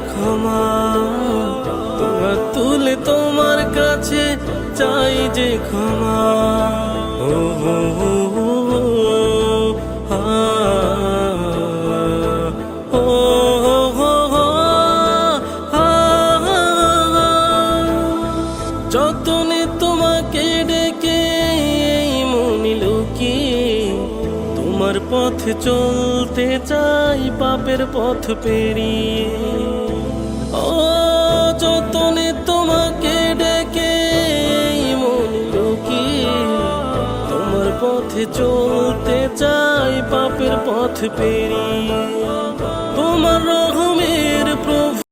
ক্ষমা, তোমার তুলে তোমার কাছে চাই যে ক্ষমা। ও হো হো হো, ও হো হো হো, যতনে তোমাকে ডেকে মনি লুকিয়ে তোমার পথে চলতে চাই পাপের পথ পেরিয়ে। ও যতনে তোমাকে ডেকে মনি লুকিয়ে তোমার পথে চলতে চাই পাপের পথ পেরিয়ে। তোমার রহম